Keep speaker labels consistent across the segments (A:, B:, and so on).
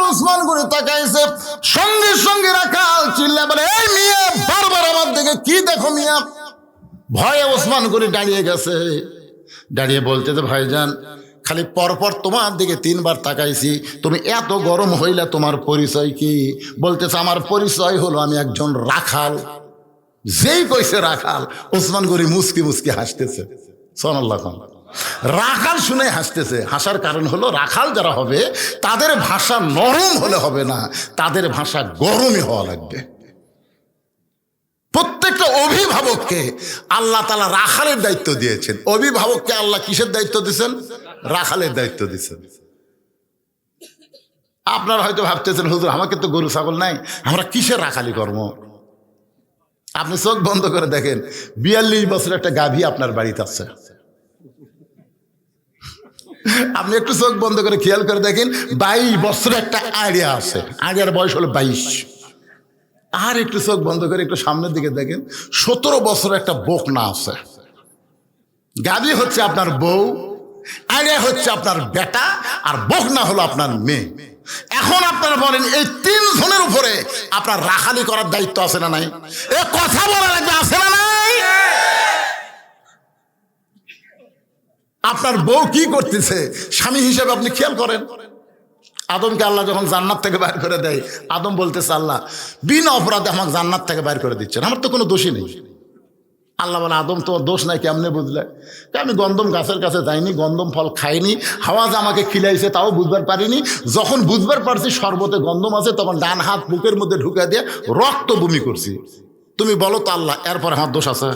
A: ওসমান গনি তাকাইছে, সঙ্গে সঙ্গে রাখাল চিল্লা বলে, এই মিয়া, বারবার আমার দিকে কি দেখো মিয়া? ভয়ে ওসমান গনি দাঁড়িয়ে গেছে, দাঁড়িয়ে বলতেছে, ভাইজান খালি পরপর তোমার দিকে 3 বার তাকাইছি, তুমি এত গরম হইলে তোমার পরিচয় কি? বলতেছে, আমার পরিচয় হলো আমি একজন রাখাল। যেই কইছে রাখাল, ওসমান গনি মুস্কি মুস্কি হাসতেছে। সুবহানাল্লাহ। রাখাল শুনে হাসতেছে। হাসার কারণ হলো, রাখাল যারা হবে তাদের ভাষা নরম হলে হবে না, তাদের ভাষা গরমই হওয়া লাগবে। প্রত্যেকটা অভিভাবককে আল্লাহ তাআলা রাখালের দায়িত্ব দিয়েছেন। অভিভাবককে আল্লাহ কিসের দায়িত্ব দিয়েছেন? রাখালের দায়িত্ব দিয়েছেন। আপনারা হয়তো ভাবতেছেন, হুজুর আমাকে তো গরু ছাগল নাই, আমরা কিসের রাখালি কর্ম? আপনি চোখ বন্ধ করে দেখেন, 42 বছর একটা গাভী আপনার বাড়িতে আছে। আপনি একটু চোখ বন্ধ করে খেয়াল করে দেখেন, 22 বছর একটা আড়িয়া আছে, আড়িয়ার বয়স হলো 22। আর একটু চোখ বন্ধ করে একটু সামনের দিকে দেখেন, 17 বছর একটা বকনা আছে। গাভী হচ্ছে আপনার বউ, আড়িয়া হচ্ছে আপনার বেটা, আর বকনা হলো আপনার মেয়ে। এখন আপনারা বলেন, এই 3 জনের উপরে আপনার রাখালি করার দায়িত্ব আছে না নাই? এ কথা বলা লাগবে, আছে না নাই? আপনার বউ কি করতেছে স্বামী হিসেবে আপনি খেয়াল করেন। আদমকে আল্লাহ যখন জান্নাত থেকে বাইর করে দেয়, আদম বলতেছে, আল্লাহ বিনা অপরাধে আমাকে জান্নাত থেকে বাইর করে দিচ্ছেন, আমার তো কোনো দোষই নেই। আল্লাহ বলে, আদম তোমার দোষ নাই, কেমনে বুঝলে? আমি গন্ধম গাছের কাছে যাইনি, গন্ধম ফল খাইনি, হাওয়া যে আমাকে খিলাইছে তাও বুঝবার পারিনি। যখন বুঝবার পারছি শরবতে গন্ধম আছে, তখন ডান হাত বুকের মধ্যে ঢুকে দিয়ে রক্ত বমি করছি। তুমি বলো তো আল্লাহ, এরপর আমার দোষ আছে?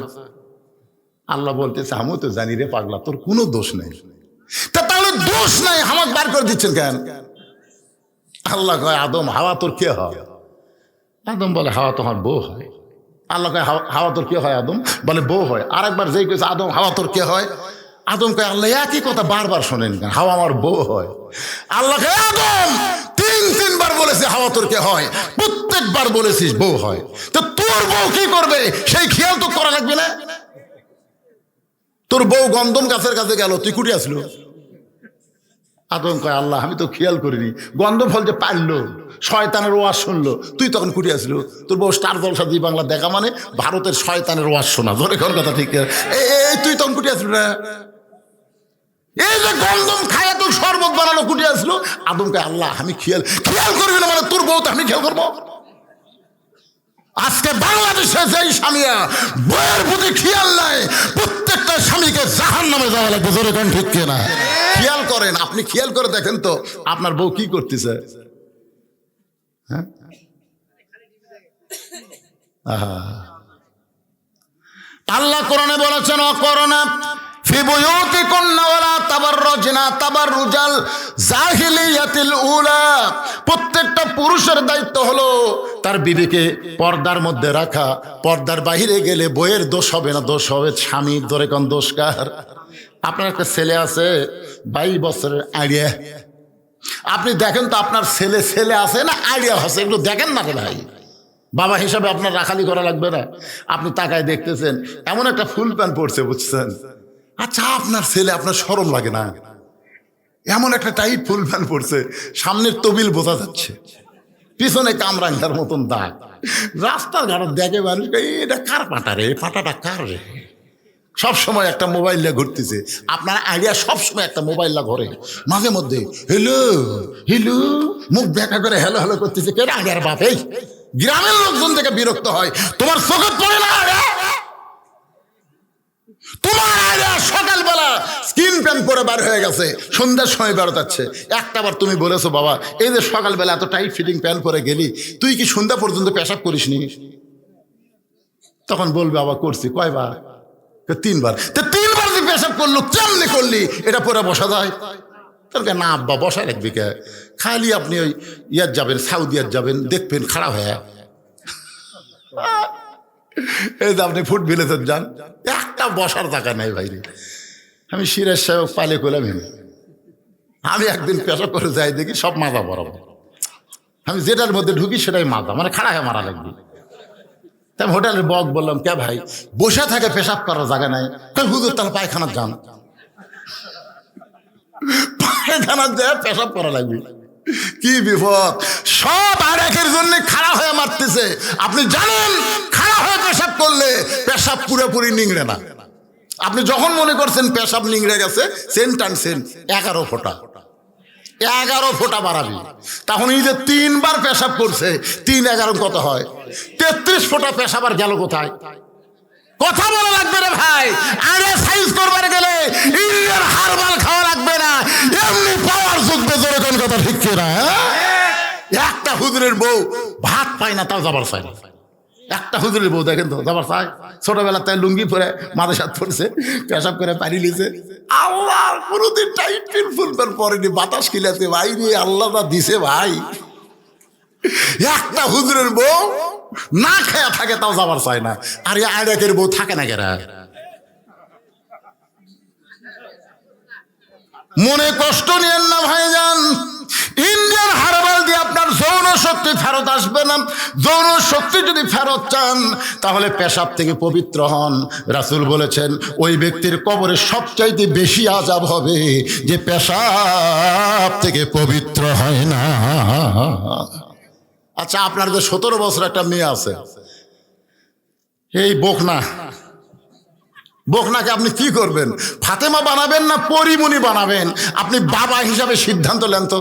A: আল্লাহ বলতেছে, আমিও তো জানি রে পাগলা, তোর কোনো দোষ নেই। তাহলে দোষ নাই, আমাকে বার করে দিচ্ছেন কেন? আল্লাহ কয়, আদম হাওয়া তোর কে হয়? আদম বলে, হাওয়া তোমার বউ হয়। আল্লাহ কয়, হাওয়া তোর কে হয়? আদম বলে, বউ হয়। আর একবার যেই কইছে, আদম হাওয়া তোর কে হয়? আদম কয়, আল্লাহ একই কথা বারবার শোনেন কেন? হাওয়া আমার বউ হয়। আল্লাহ কয়, আদম 3 বার বলেছে হাওয়া তোর কে হয়, প্রত্যেকবার বলেছিস বউ হয়। তো তোর বউ কি করবে সেই খেয়াল তো করা লাগবে না? তোর বউ গন্ধম গাছের কাছে গেল, তুই কুটি আসলো? আদম কয়, আল্লাহ আমি তো খেয়াল করিনি, গন্ধম ফল যে পারলো, শয়তানের ওয়াজ শুনলো, তুই তখন কুটি আসলো? তোর বউ স্টার জলসা জি বাংলা দেখা মানে ভারতের শয়তানের ওয়াজ শোনা, ধরে কোন কথা ঠিক? এই তুই তখন কুটি আসলো না? এই যে গন্ধম খায় তোর শরবত বানালো, কুটি আসলো? আদম কয়, আল্লাহ আমি খেয়াল করবি না মানে তোর বউ তো আমি খেয়াল করবো? আজকে বাংলাদেশে যেই স্বামীরা বউয়ের প্রতি খেয়াল নাই, প্রত্যেকটা স্বামীকে জাহান্নামে যাওয়া লাগবে, জোরে কোন ঠিক কিনা? খেয়াল করেন, আপনি খেয়াল করে দেখেন তো আপনার বউ কি করতেছে। হ্যাঁ, আল্লাহ কোরআনে বলেছেন, অকরনা ফি বুয়ুতিকুন্না ওয়ালা তাবাররুজনা তাবাররুজাল জাহিলিয়াতিল উলা। প্রত্যেকটা পুরুষের দায়িত্ব হলো তার বিবিকে পর্দার মধ্যে রাখা। পর্দার বাইরে গেলে বইয়ের দোষ হবে না, দোষ হবে স্বামীর। ধরে কোন দোষ কার? আপনার একটা ছেলে আছে 22 বছরের আড়িয়া, আপনি দেখেন তো আপনার ছেলে আছে না আড়িয়া আছে, একটু দেখেন না ভাই। বাবা হিসাবে আপনার রাখালি করা লাগবে না? আপনি তাকায় দেখতেছেন এমন একটা ফুল প্যান্ট পরছে, বুঝছেন? আচ্ছা, আপনার ছেলে, আপনার শরম লাগে না? এমন একটা টাইট ফুল প্যান্ট পরছে, সামনের তবিল বোঝা যাচ্ছে, পিছনে কামরাঙ্গার মতন দাগ। রাস্তার ঘাট দেখে মানুষ, এটা কার পাটা রে? পাটাটা কার রে? সবসময় একটা মোবাইল নিয়ে ঘুরতেছে। আপনার আইডিয়া সবসময় একটা মোবাইল না ঘরে, মাঝে মধ্যে হেলো হেলো মুখ দেখা করে হেলো হেলো করতেছে। কে আইডিয়ার বাপ? এই গ্রামের লোকজন থেকে বিরক্ত হয়, তোমার চোখে পড়ে না? তোমার আইডিয়া সকালবেলা স্কিন প্যান্ট পরে বার হয়ে গেছে, সন্ধ্যার সময় বেরোতাচ্ছে। একটাবার তুমি বলেছো, বাবা এই যে সকালবেলা এত টাইট ফিটিং প্যান্ট পরে গেলি, তুই কি সন্ধ্যা পর্যন্ত পেশাব করিস নি? তখন বলবে, বাবা করছি। কয়বার? 3 বার। তো 3 বার যে পেশাব করলো, কেমনে করলি? এটা পরে বসা যায়? না আব্বা, বসা রাখবি কে? খালি আপনি ওই ইয়ার যাবেন, সাউদিয়ার যাবেন, দেখবেন খারাপ হয়ে। এই যে আপনি ফুট ভিলেজের যান, একটা বসার জায়গা নেই ভাই। আমি সিরাজ সাহেব পালে করলাম, আমি একদিন পেশাব করে যাই, দেখি সব মাজা বরাবর। আমি যেটার মধ্যে ঢুকি সেটাই মাজা, মানে খাড়া হয়ে মারা লাগবে। তাই হোটেলের বক বললাম, কে ভাই বসে থাকে পেশাব করার জায়গা নাই? হুজুর তাহলে পায়খানার যান। পায়খানার যায় পেশাব করা লাগবে। কি বিপদ! সব আরেকের জন্য খাড়া হয়ে মারতেছে। আপনি জানেন খাড়া হয়ে পেশাব করলে পেশাব পুরোপুরি নিংড়ে না। আপনি যখন মনে করছেন পেশাব নিংড়ে গেছে, সেন টানছেন 11 ফোঁটা, 11 ফোঁটা বাড়াবি। তখন এই যে 3 বার পেশাব করছে, 3 11 কত হয়? 33 ফোঁটা পেশাব আর গেল কোথায়? কথা বলা লাগবে রে ভাই। আরে সাইজ করবার গেলে ইন্ডিয়ার হারবাল খাওয়া লাগবে না, এমনি পাওয়ার যুদ্ধে জোরে কোন কথা ঠিক না? একটা হুজুরের বউ ভাত পায় না, তাও যাবার চায় না। একটা হুজুরের বউ দেখেন তো যাবার চায়। ছোটবেলা তাই লুঙ্গি পরে মাঝে সাথ পড়ছে, পেশাব করে পানি লিছে। আল্লাহ কোনোদিন টাইট ফুল পরেনি, বাতাস খিলাছে ভাই রে, আল্লাহ দা দিছে ভাই। একটা হুজুরের বউ না খেয়া থাকে, তাও যাবার চায় না। আর আরেকের বউ থাকে না কেরা? মনে কষ্ট নিয়েন না ভাইজান। ইন্ডিয়ান হারবাল দিয়ে আপনার যৌন শক্তি ফেরত আসবে না। যৌন শক্তি যদি ফেরত চান তাহলে পেশাব থেকে পবিত্র হন। রাসূল বলেছেন ওই ব্যক্তির কবরে সবচাইতে বেশি আযাব হবে যে পেশাব থেকে পবিত্র হয় না। আচ্ছা, আপনার যে 17 বছর একটা মেয়ে আছে, এই বকনাকে আপনি কি করবেন? ফাতেমা বানাবেন না পরিমণি বানাবেন? আপনি বাবা হিসাবে সিদ্ধান্ত নেন তো।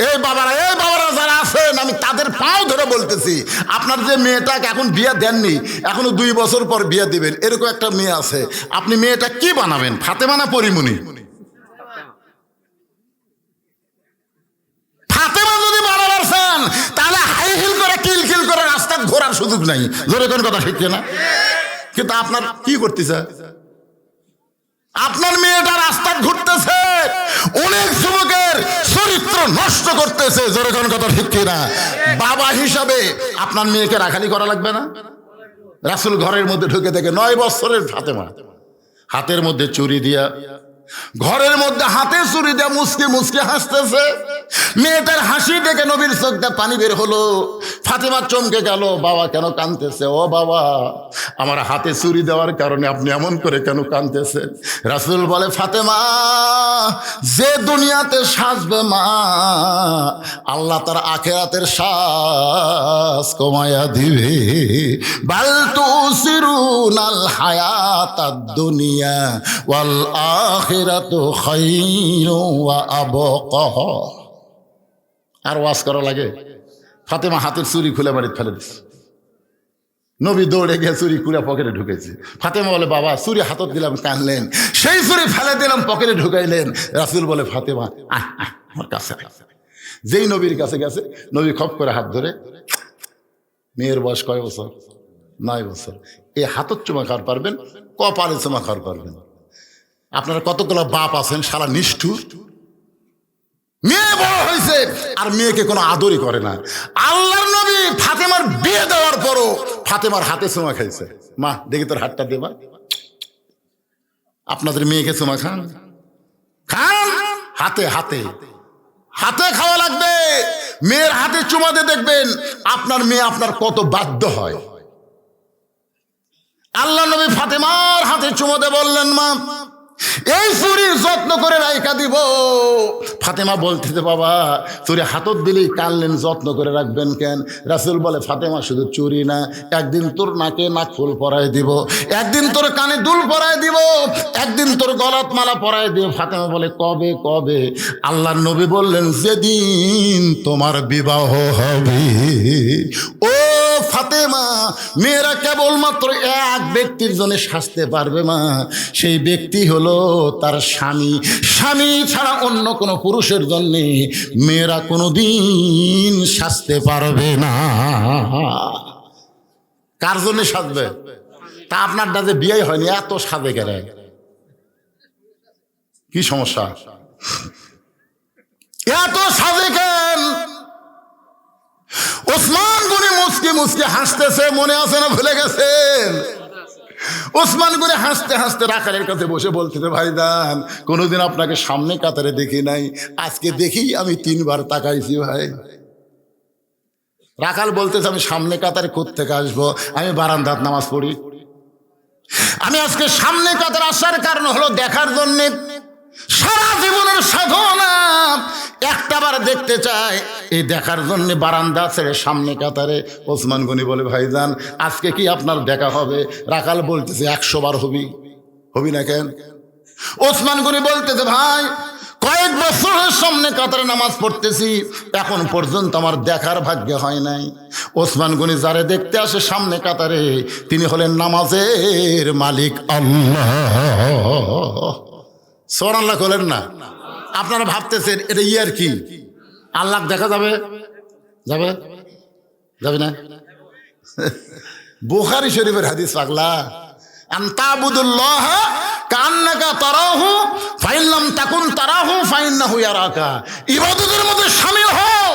A: এই বাবারা যারা আছেন, আমি তাদের পাও ধরে বলতেছি, আপনার যে মেয়েটাকে এখন বিয়ে দেননি, এখনো 2 বছর পর বিয়ে দিবেন, এরকম একটা মেয়ে আছে, আপনি মেয়েটা কি বানাবেন? ফাতেমা না পরিমণি? ফাতেমা যদি বানাবার চান তাহলে হাই হিল করে কিলকিল করে রাস্তা ঘোরার সুযোগ নাই। জোরে কোন কথা ঠিক না? কিন্তু আপনার কি করতেছে? আপনার মেয়েটা রাস্তা ঘুরতেছে, অনেক যুবকের চরিত্র নষ্ট করতেছে। জোরে কোন কথা ঠিক না? বাবা হিসাবে আপনার মেয়েকে রাখালি করা লাগবে না? রাসূল ঘরের মধ্যে ঢুকে দেখে 9 বছরের ফাতেমা হাতের মধ্যে চুরি দিয়া, ঘরের মধ্যে হাতে চুরি দিয়ে মুসকে মুসকে হাসতেছে। মেয়েটার হাসি দেখে নবীর চোখ দিয়ে পানি বের হলো। ফাতেমা চমকে গেল, বাবা কেন কাঁদতেছে? ও বাবা, আমার হাতে চুরি দেওয়ার কারণে আপনি এমন করে কেন কাঁদতেছেন? রাসূল বলে, ফাতেমা, যে দুনিয়াতে সাজবে মা, আল্লাহ তার আখিরাতের সাজ কমায়া দিবে। বাল তুসিরুনাল হায়াতাদ দুনিয়া ওয়াল আখিরাতু খায়রু ওয়া আবকা। আর ওয়াজ করা লাগে? ফাতেমা হাতের চুরি খুলে বাড়িতে ফেলে দিচ্ছে। নবী দৌড়ে গিয়ে চুরি খুলে পকেটে ঢুকেছে। ফাতেমা বলে, বাবা চুরি হাতত দিলাম, কানলেন। সেই চুরি ফেলে দিলাম, পকেটে ঢুকাইলেন। রাসূল বলে, ফাতেমা আমার কাছে। যেই নবীর কাছে গেছে, নবী খপ করে হাত ধরে, মেয়ের বয়স কয় বছর? 9 বছর। এই হাতত চুমা খাওয়ার পারবেন, কপালে চুমা খাওয়ার পারবেন। আপনারা কতগুলো বাপ আছেন সারা নিষ্ঠুর। মেয়ে বড় হয়েছে আর মেয়েকে কোনো আদরই করে না। আল্লাহর নবী ফাতেমার বিয়ে দেওয়ার পরও ফাতেমার হাতে চুমা খাইছে। মা দেখি তোর হাতটা দেবা। আপনাদের মেয়েকে চুমা খান, হাতে হাতে হাতে খাওয়া লাগবে। মেয়ের হাতে চুমা দিয়ে দেখবেন আপনার মেয়ে আপনার কত বাধ্য হয়। আল্লাহ নবী ফাতেমার হাতে চুমা দিয়ে বললেন, মা এই চুরির যত্ন করে রাইখা দিব। ফাতেমা বলতেছে, বাবা চুরি হাতত দিলেই কানলেন, যত্ন করে রাখবেন কেন? রাসূল বলে, ফাতেমা শুধু চুরি না, একদিন তোর নাকে নাক ফুল পরাই দিব, একদিন তোর কানে দুল পরাই দিব, একদিন তোর গলাত মালা পরাই দিব। ফাতেমা বলে, কবে কবে? আল্লাহর নবী বললেন, যেদিন তোমার বিবাহ হবে। ও ফাতেমা, মেয়েরা কেবলমাত্র এক ব্যক্তির জন্য সাজতে পারবে মা, সেই ব্যক্তি হলো তার স্বামী। স্বামী ছাড়া অন্য কোনো পুরুষের জন্য মেয়েরা কোনোদিন সাজতে পারবে না। কার জন্য সাজবে? তা আপনার দাদা বিয়ে হয়নি, এত সাজে গেলে কি সমস্যা? এত সাজে কেন? ওসমান গনি মুসকি মুসকি হাসতেছে, মনে আছে না ভুলে গেছেন? ওসমান গনি হাসতে হাসতে রাখালের কাছে বসে বলতেছে, ভাইজান কোনোদিন আপনাকে সামনে কাতারে দেখি নাই, আজকে দেখি আমি 3 বার তাকাইছি ভাই। রাখাল বলতেছে, আমি সামনে কাতারে কোত্থেকে আসবো? আমি বারান্দাত নামাজ পড়ি। আমি আজকে সামনে কাতারে আসার কারণ হলো দেখার জন্যে সারা জীবনের সাধনা একটাবার দেখতে চায়, এই দেখার জন্য বারান্দা ছেড়ে সামনে কাতারে। ওসমান গনি বলে, ভাইজান আজকে কি আপনার দেখা হবে? রাখাল বলতেছে 100 বার হবি না কেন? ওসমান গনি বলতেছে, ভাই কয়েক বছরের সামনে কাতারে নামাজ পড়তেছি, এখন পর্যন্ত আমার দেখার ভাগ্য হয় নাই। ওসমান গনি যারে দেখতে আসে সামনে কাতারে, তিনি হলেন নামাজের মালিক আল্লাহ। সুবহানাল্লাহ বলেন না? আপনারা ভাবতেছেন এটা ইয়ার কি, আল্লাহ দেখা যাবে? যাবে যাবে না? বুখারী শরীফের হাদিস, পাগলা। আনতাবুদুল্লাহ কান্নাকা তারাহু ফাইন লাম তাকুন তারাহু ফাইন্নাহু ইয়ারাকা। ইবাদতের মধ্যে শামিল হও।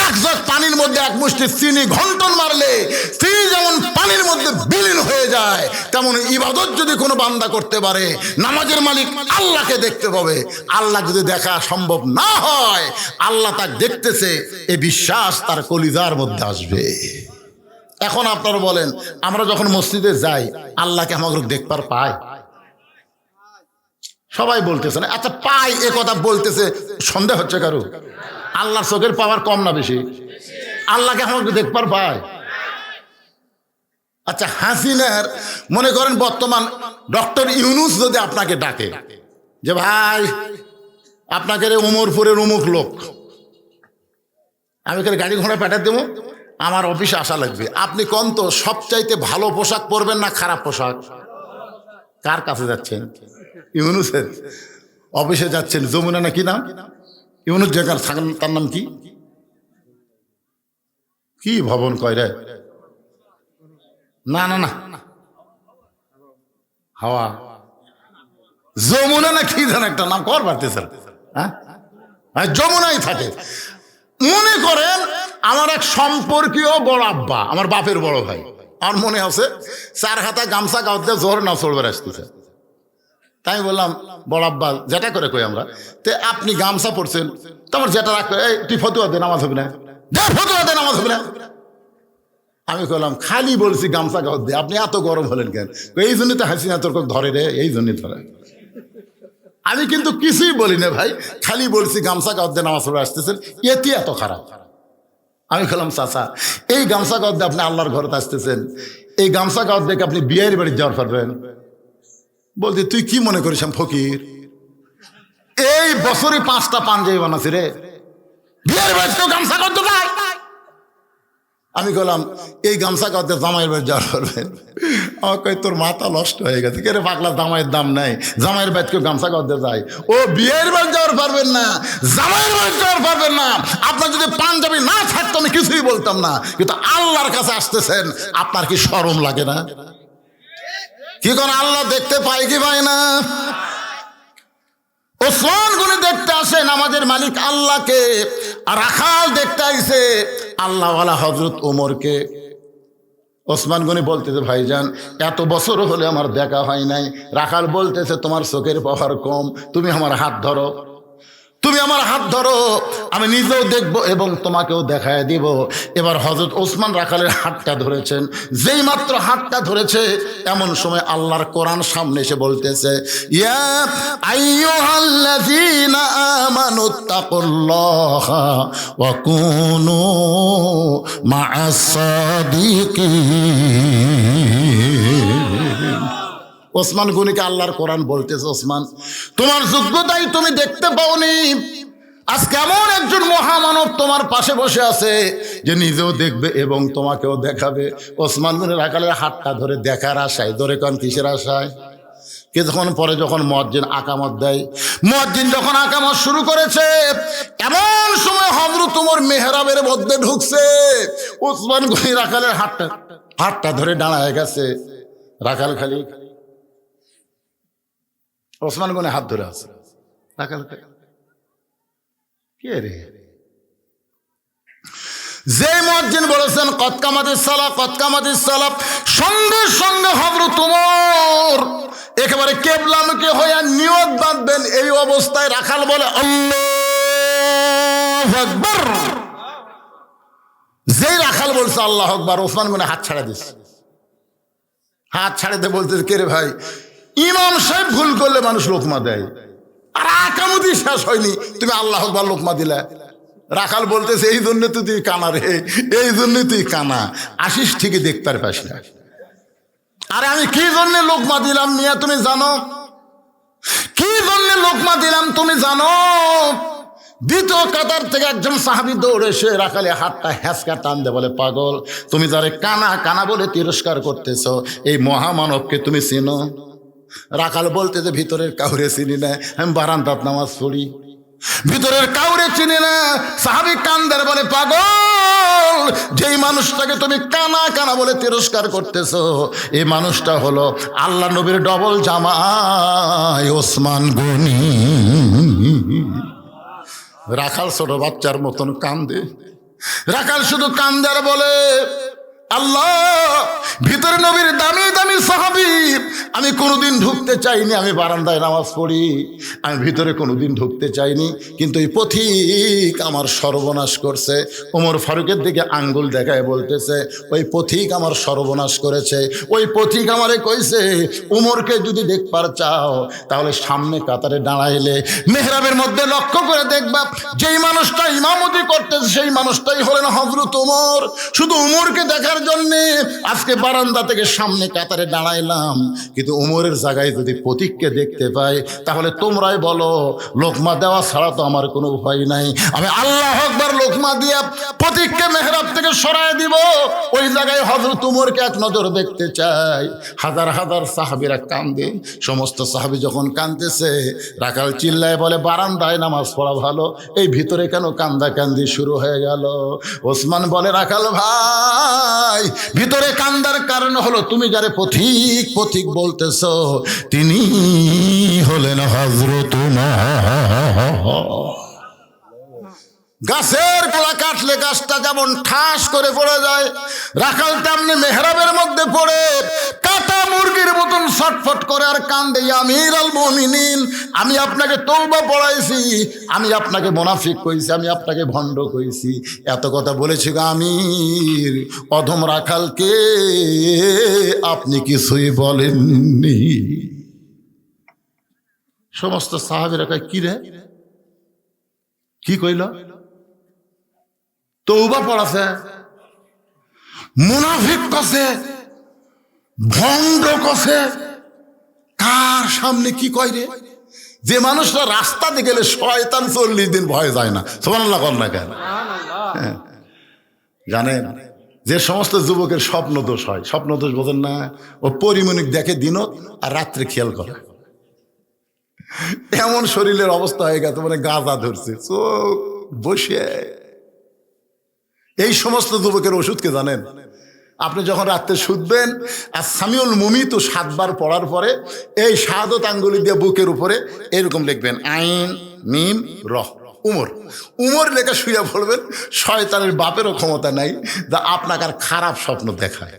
A: এক জগ পানির মধ্যে এক মুষ্টি চিনি ঘন্টন মারলে চিনি যেমন পানির মধ্যে বিলীন হয়ে যায়, তেমন ইবাদত যদি কোনো বান্দা করতে পারে, নামাজের মালিক আল্লাহকে দেখতে পাবে। আল্লাহ যদি দেখা সম্ভব না হয়, আল্লাহ তাকে দেখতেছে, এই বিশ্বাস তার কলিজার মধ্যে আসবে। এখন আপনারা বলেন, আমরা যখন মসজিদে যাই আল্লাহকে আমাকে দেখবার পাই? সবাই বলতেছে না। আচ্ছা পাই এ কথা বলতেছে, সন্দেহ হচ্ছে কারো? আল্লাহর চোখের পাওয়ার কম না বেশি? আল্লাহকে আমাকে দেখবার পায়? আচ্ছা হাসিনার মনে করেন বর্তমান ডক্টর ইউনূস যদি আপনাকে ডাকে যে ভাই আপনাকে উমরপুরের অমুক লোক, আমি গাড়ি ঘোড়া পাঠিয়ে দেবো, আমার অফিসে আসা লাগবে, আপনি কোন তো সবচাইতে ভালো পোশাক পরবেন না খারাপ পোশাক? কার কাছে যাচ্ছেন? ইউনূসের অফিসে যাচ্ছেন। যমুনা না কি নাম? ইউনূস জায়গার তার নাম কি? কি ভবন কয় রে? না না না, হাওয়া যমুনা না কি যেন একটা নাম কর পারতেছে। হ্যাঁ যমুনাই থাকে। মনে করেন আমার এক সম্পর্কীয় বড় আব্বা, আমার বাপের বড় ভাই, আমার মনে আছে 4 হাতা গামছা গাঁতে জোর না চলবার আসতেছে। তাই বললাম, বড় আব্বা যেটা করে কই আমরা, তে আপনি গামছা পড়ছেন, তোমার যেটা রাখবে, এই তুই ফতুয়া দে নামাজ হবে না, ফতুয়া দে নামাজ হবে না। আমি বললাম খালি বলছি গামছা গাঁত দে, আপনি এত গরম হলেন কেন? এই জন্যই তো হাসিনা তোর ধরে রে, এই জন্যই ধরে। আমি কিন্তু কিছুই বলি না ভাই, খালি বলছি গামছা গাঁত দে নামাজ পড়ে আসতেছেন, এটি এত খারাপ? আমি বললাম চাচা এই গামছা গাঁত দিয়ে আপনি আল্লাহর ঘরে আসতেছেন, এই গামছা গাঁত দেখে আপনি বিয়ের বাড়ি যাওয়ার পারবেন? বলতে তুই কি মনে করিস আমি ফকির? এই বছরে 5টা পাঞ্জাবি বানাচ্ছি রে, বিয়ের বাড়ি তো গামছা গাঁত ভাই। আমি বললাম এই গামছা গাঁতে জামাইয়ের বাড়ি যাওয়ার পারবেন? আমার কই তোর মাথা নষ্ট হয়ে গেছে, কে রে পাগলা, জামাইয়ের দাম নাই, জামাইয়ের বাড়ি কেউ গামছা গাঁতে যায়? ও বিয়ের বাড়ি যাওয়ার পারবেন না, জামাইয়ের বাড়ি যাওয়ার পারবেন না। আপনার যদি পাঞ্জাবি না থাকতো আমি কিছুই বলতাম না, কিন্তু আল্লাহর কাছে আসতেছেন, আপনার কি শরম লাগে না? কি কোন আল্লাহ দেখতে পাই কি পাই না? ওসমান গনি দেখতে আসে নামাজের মালিক আল্লাহকে, আর রাখাল দেখতে আইছে আল্লাহওয়ালা হযরত ওমরকে। ওসমান গনি বলতেছে, ভাইজান এত বছর হলে আমার দেখা হয় নাই। রাখাল বলতেছে, তোমার চোখের পাওয়ার কম, তুমি আমার হাত ধরো, তুমি আমার হাত ধরো, আমি নিজেও দেখবো এবং তোমাকেও দেখায় দিব। এবার হযরত ওসমান রাখালের হাতটা ধরেছেন। যেই মাত্র হাতটা ধরেছে, এমন সময় আল্লাহর কোরআন সামনে এসে বলতেছে, ইয়া আইয়ুহাল্লাযীনা আমানুত্তাকুল্লাহা ওয়া কুনু মা'আস সাদিকিন। ওসমান গনিকে আল্লাহর কোরআন বলতেছে, ওসমান তোমার যোগ্যতাই তুমি দেখতে পাওনি, আজকে এমন একজন মহামানব তোমার পাশে বসে আছে যে নিজেও দেখবে এবং তোমাকেও দেখাবে। ওসমান গনি রাখালের হাতটা ধরে দেখার আশায়, ধরে কোন কিসের আশায়? কিছুক্ষণ পরে যখন মুয়াজ্জিন আকামত দেয়, মুয়াজ্জিন যখন আকামত শুরু করেছে, এমন সময় হযরত ওমর মেহরাবের মধ্যে ঢুকছে। ওসমান গনি রাখালের হাতটা ধরে দাঁড়ায় গেছে। রাখাল খালি ওসমান গনি হাত ধরে আছে। রাখাল কে রে? যে মুয়াজ্জিন বলেছেন কদ কামাতিস সালাহ, কদ কামাতিস সালাহ, সঙ্গে সঙ্গে হযরত ওমর একেবারে কিবলামুখী হয়ে নিয়ত বাঁধবেন। এই অবস্থায় রাখাল বলে আল্লাহু আকবার। যেই রাখাল বলছে আল্লাহু আকবার, ওসমান গনি হাত ছাড়া দিচ্ছে। হাত ছাড়াতে বলতে, কে রে ভাই, ইমাম সাহেব ভুল করলে মানুষ লোকমা দেয়, আর আকামতি শেষ হয়নি, তুমি আল্লাহ আকবার লোকমা দিলা। রাখাল বলতেছে এই জন্য তো তুই কানা রে, এই জন্য তুই কানা, আসিস ঠিকই দেখতে পাস না। আরে আমি কি জন্য লোকমা দিলাম মিয়া তুমি জানো? কি জন্য লোকমা দিলাম তুমি জানো? দ্বিতীয় কাতার থেকে একজন সাহাবী দৌড়ে এসে রাখালে হাতটা হ্যাঁচকা টান দে, বলে পাগল, তুমি যারে কানা কানা বলে তিরস্কার করতেছ, এই মহামানবকে তুমি চিনো? রাখাল বলতে যে ভিতরের কাউরে চিনি না, আমি বারান্দাত নামাজ পড়ি, ভিতরের কাউরে চিনি না। সাহাবী কান্দার বলে পাগল, যেই মানুষটাকে তুমি কানা কানা বলে তিরস্কার করতেছ, এই মানুষটা হলো আল্লাহ নবীর ডবল জামাই ওসমান গনি। রাখাল ছোট বাচ্চার মতন কান্দে। রাখাল শুধু কান্দার বলে আল্লাহ, ভিতরে নবীর দামি দামি সাহাবী, আমি কোনোদিন ঢুকতে চাইনি, আমি বারান্দায় নামাজ পড়ি, আমি ভিতরে কোনোদিন ঢুকতে চাইনি, কিন্তু এই পথিক আমার সর্বনাশ করছে। ওমর ফারুকের দিকে আঙ্গুল দেখায় বলতেছে ওই পথিক আমার সর্বনাশ করেছে, ওই পথিক আমারে কইছে উমরকে যদি দেখবার চাও তাহলে সামনে কাতারে দাঁড়াইলে মেহরাবের মধ্যে লক্ষ্য করে দেখবা যেই মানুষটা ইমামতি করতেছে সেই মানুষটাই হলেন হযরত ওমর। শুধু উমরকে দেখার জন্যে আজকে বারান্দা থেকে সামনে কাতারে দাঁড়াইলাম, কিন্তু উমরের জায়গায় যদি পথিককে দেখতে পাই তাহলে তোমরাই বলো লোকমা দেওয়া ছাড়া তো আমার কোনো উপায় নাই, আমি আল্লাহ আকবার লোকমা দিয়া পথিককে মেহরাব থেকে সরায় দিব, ওই জায়গায় হযরত উমরকে এক নজর দেখতে চাই। হাজার হাজার সাহাবীরা কান্দে। সমস্ত সাহাবী যখন কাঁদতেছে, রাখাল চিল্লায় বলে বারান্দায় নামাজ পড়া ভালো, এই ভিতরে কেন কান্দা কান্দি শুরু হয়ে গেল? ওসমান বলে রাখাল ভাই, ভিতরে কান্দার কারণ হলো তুমি যারে পথিক পথিক বলতেছ তিনি হলেন হযরত উমর। গাছের গোড়া কাটলে গাছটা যেমন ঠাস করে পড়ে যায়, রাখাল তেমনি মেহরাবের মধ্যে পড়ে কাটা মুরগির মতন ছটফট করে আর কান্দে, আমির আল মুমিনিন, আমি আপনাকে তওবা পড়াইছি, আমি আপনাকে মুনাফিক কইছি, আমি আপনাকে ভণ্ড কইছি, এত কথা বলেছি গো আমির, অধম রাখালকে আপনি কিছুই বলেননি। সমস্ত সাহাবীরা কয় কি রে, কি কইল? তওবা পড়াছে, মুনাফিক কছে, ভণ্ড কছে, কার সামনে কি কয় রে? যে মানুষটা রাস্তাতে গেলে শয়তান 40 দিন ভয় যায় না, সুবহানাল্লাহ কর না কেন? জানেন যে সমস্ত যুবকের স্বপ্ন দোষ হয়, স্বপ্ন দোষ বোঝেন না, ও পরিমণিক দেখে দিনও আর রাত্রে খেয়াল করে, এমন শরীরের অবস্থা হয়ে গেছে মানে গাঁজা ধরছে চোখ বসে। এই সমস্ত যুবকের ওষুধকে জানেন? আপনি যখন রাত্রে শুধবেন আর সামিউল মুমিত 7 বার পড়ার পরে এই শাহাদত আঙ্গুলি দিয়ে বুকের উপরে এরকম লিখবেন আইন মিম রহ উমর, উমর লেখা শুয়ে পড়বেন। শয়তানের বাপেরও ক্ষমতা নাই যা আপনাকে আর খারাপ স্বপ্ন দেখায়।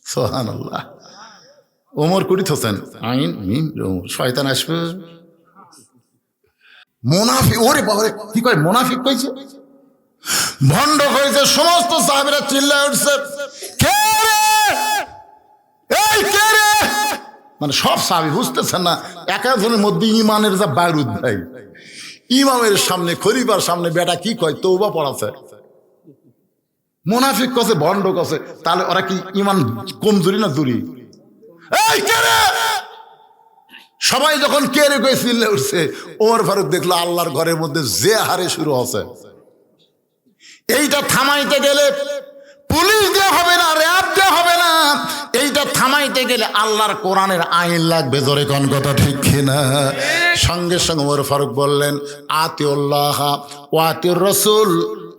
A: সুবহানাল্লাহ। ওমর কুড়ি হোসেন আইন মিম ওমর, শয়তান আসবে। মুনাফিক, ওরে বাবারে কি কয়, মুনাফিক কইছে, ভণ্ড হয়েছে। সমস্ত সাহাবীরা চিল্লায় উঠছে কে রে, এই কে রে, মানে সব সাহাবী বুঝতেছেন না এক একজনের মধ্যে ইমানের যা বারুদ ভাই। ইমামের সামনে খলিফার সামনে বেটা কি কয় তওবা পড়াছে, মুনাফিক কছে ভণ্ড কছে, তাহলে ওরা কি ইমান কমজোরি না জোরি? এই কে রে, সবাই যখন কে রে কয়ে চিল্লে উঠছে, ওমর ফারুক দেখলো আল্লাহর ঘরের মধ্যে যে হারে শুরু হচ্ছে। এইটা থামাইতে গেলে পুলিশ দেওয়া হবে না, র্যাব দেওয়া হবে না, এইটা থামাইতে গেলে আল্লাহর কোরআনের আইন লাগবে। জোরে কোন কথা ঠিক কিনা? সঙ্গে সঙ্গে ওমর ফারুক বললেন আতিউল্লাহ ওয়া আতিউর রাসূল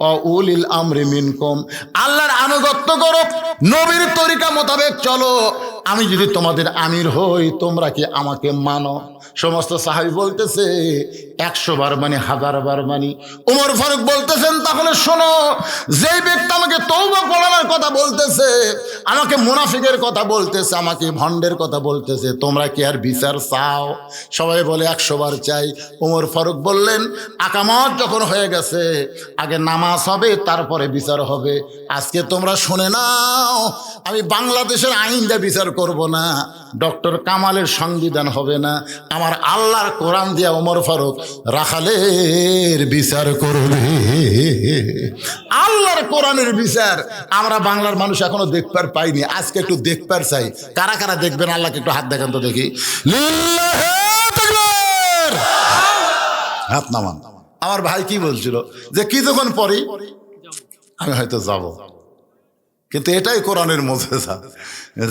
A: ওয়া উলিল আমরি মিনকুম, আল্লাহর আনুগত্য করো, নবীর তরিকা মোতাবেক চলো, আমি যদি তোমাদের আমির হই তোমরা কি আমাকে মানো? সমস্ত সাহাবী বলতেছে 100 বার মানে 1000 বার মানি। ওমর ফারুক বলতেছেন তাহলে শোনো, যেই ব্যক্তি আমাকে তওবা পড়ানোর কথা বলতেছে, আমাকে মুনাফিকের কথা বলতেছে, আমাকে ভণ্ডের কথা বলতেছে, তোমরা কি আর বিচার চাও? সবাই বলে 100 বার চাই। ওমর ফারুক বললেন আকামত যখন হয়ে গেছে আগে নামাজ হবে তারপরে বিচার হবে। আজকে তোমরা শুনে নাও, আমি বাংলাদেশের আইন দিয়ে বিচার করব না, ডক্টর কামালের সংবিধান হবে না, আমার আল্লাহর কোরআন দিয়া ওমর ফারুক রাখালের বিচার করবে। আল্লাহর কোরআনের বিচার আমরা বাংলার মানুষ এখনো দেখবার পাইনি, আজকে একটু দেখবার চাই। কারা কারা দেখবেন আল্লাহকে একটু হাত দেখান তো দেখি। লিল্লাহে তাকবীর, হাত নামান। আমার ভাই কি বলছিল যে কিছুক্ষণ পরেই আমি হয়তো যাব, কিন্তু এটাই কোরআনের মুজিজা,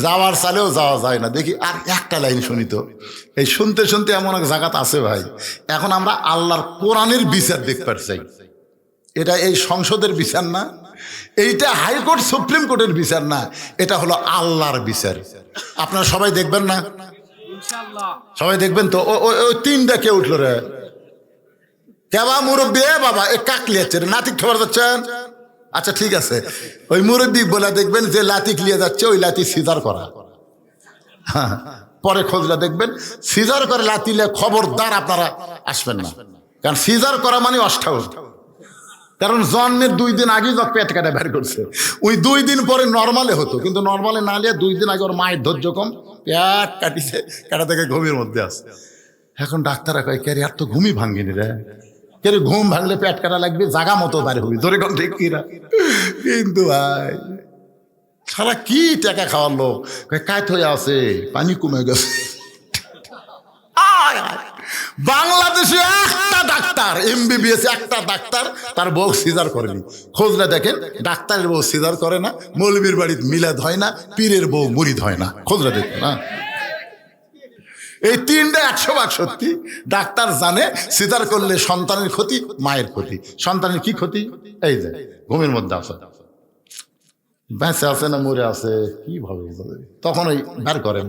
A: যাওয়ার চালেও যাওয়া যায় না। দেখি আর একটা লাইন শুনি তো। এই শুনতে শুনতে এমন এক জায়গাত আছে ভাই, এখন আমরা আল্লাহর কোরআনের বিচার দেখতে চাই। এটা এই সংসদের বিচার না, এইটা হাইকোর্ট সুপ্রিম কোর্টের বিচার না, এটা হলো আল্লাহর বিচার। আপনারা সবাই দেখবেন না? সবাই দেখবেন তো? ওই তিনটা কে উঠলো রে? কেবা মুরব্বী? বাবা এ কাকলিয়াচ্ছে রে, নাতিক খবর যাচ্ছেন? আচ্ছা ঠিক আছে, ওই মুরব্বী বলে দেখবেন যে লাতি লিয়ে যাচ্ছে ওই লাতি সিজার করা। হ্যাঁ, পরে খোঁজলা দেখবেন সিজার করে লাতি লিয়ে, খবরদার আপনারা আসবেন না, কারণ সিজার করা মানে অষ্টাউট। কারণ জন্মের 2 দিন আগে যখন পেট কাটা বের করছে, ওই 2 দিন পরে নর্মালে হতো, কিন্তু নর্মালে না নিয়ে 2 দিন আগে ওর মায়ের ধৈর্য কম, পেট কাটিছে, কাটা থেকে ঘুমের মধ্যে আছে। এখন ডাক্তাররা কয় কে রে, আর তো ঘুমই ভাঙ্গিনি রে, কে রে ঘুম ভাঙলে পেট কাটা লাগবে, জাগা মতো বাইরে হবি, ধরে কোন ঠিক কিনা। কিন্তু ভাই সারা কি টাকা খাওয়ার লোক, কায়ত হয়ে আছে, পানি কমে গেছে। বাংলাদেশে একটা ডাক্তার এমবিবিএস, একটা ডাক্তার তার বউ সিজার করেনি। খোঁজলে দেখেন ডাক্তারের বউ সিজার করে না, মৌলবীর বাড়িতে মিলাদ হয় না, পীরের বউ মুরিদ হয় না। খোঁজলে দেখেন না, এই তিনটা 100% সত্যি। ডাক্তার জানে সিজার করলে সন্তানের ক্ষতি, মায়ের ক্ষতি। সন্তানের কি ক্ষতি? এই যে ঘুমের মধ্যে আছে, বেঁচে আছে না মরে আছে কিভাবে, তখন ওই বের করে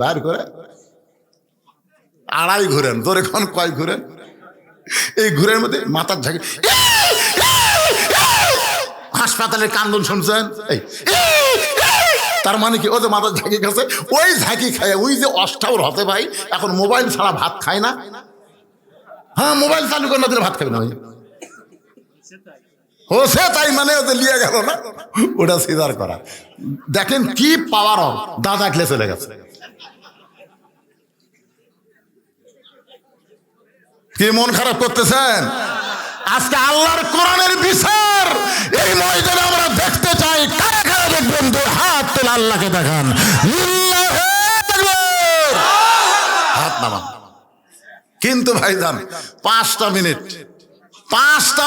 A: আড়াই ঘুরেন, তোরে কোন কয় ঘুরেন, এই ঘুরের মধ্যে মাথার ঝাঁকি। হাসপাতালের কান্দন শুনছেন? তার মানে কি, ও যে মাথার ঝাঁকি খাচ্ছে, ওই ঝাঁকি খায় ওই যে অষ্টাউর হতে ভাই, এখন মোবাইল ছাড়া ভাত খায় না। হ্যাঁ, মোবাইল চালু করে না দিলে ভাত খাবে না। ও সে তাই মানে ওদের লিয়ে গেল না, ওটা সিজার করা। দেখেন কি পাওয়ার অফ, দাদা খেলে চলে গেছে। কি মন খারাপ করতেছেন? আজকে আল্লাহর কোরআনের বিচার এই ময়দানে আমরা দেখতে চাই। কারা কারা দেখবেন? দুই হাত তুলে আল্লাহকে দেখান। হাত নামান। কিন্তু ভাইজান 5টা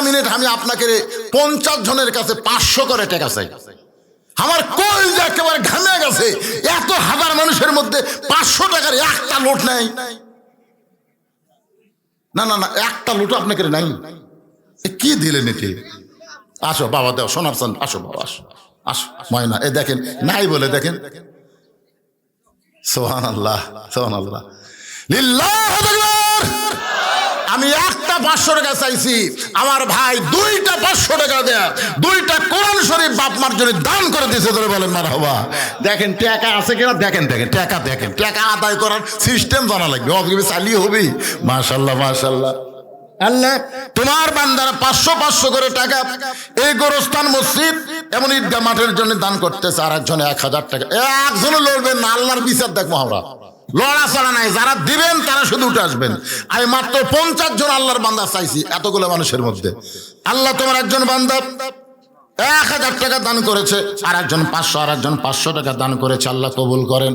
A: মিনিট আমি আপনাকে 50 জনের কাছে 500 করে টাকা চাই। আমার কলজা একেবারে ঘামে গেছে, এত হাজার মানুষের মধ্যে 500 টাকার একটা নোট নাই। না না না, একটা লুটো আপনাকে নাই। কি দিলেন একে? আসো বাবা, দাও সোনার চান, আসো বাবা, আসো আসো ময়না। এ দেখেন নাই বলে দেখেন। সুবহানাল্লাহ, সুবহানাল্লাহ, লিল্লাহু আকবার। আমি একটা 500 টাকা চাইছি, আমার ভাই 2টা 500 টাকা দেয়া, 2টা কোরআন শরীফ বাপ মার জন্য দান করে দিয়েছে। ধরে বলেন মারহাবা। দেখেন টাকা আছে কিনা, দেখেন টাকা আদায় করার সিস্টেম জানা লাগবে, অগিবে চালিয়ে হবে। মাশাআল্লাহ মাশাআল্লাহ। আল্লাহ তোমার বান্দারা 500 করে টাকা এই গোরস্থান মসজিদ এমন ঈদগাহ মাঠের জন্য দান করতেছে, আর একজনে 1000 টাকা। একজনও লড়বেন না, আল্লাহর বিচার দেখবো আমরা। লড়াচড়া নাই, যারা দিবেন তারা শুধু উঠে আসবেন। আমি মাত্র 50 জন আল্লাহর বান্দা চাইছি এতগুলো মানুষের মধ্যে। আল্লাহ তোমার একজন বান্দা 1000 টাকা দান করেছে, আর একজন 500, আর একজন 500 টাকা দান করেছে। আল্লাহ কবুল করেন।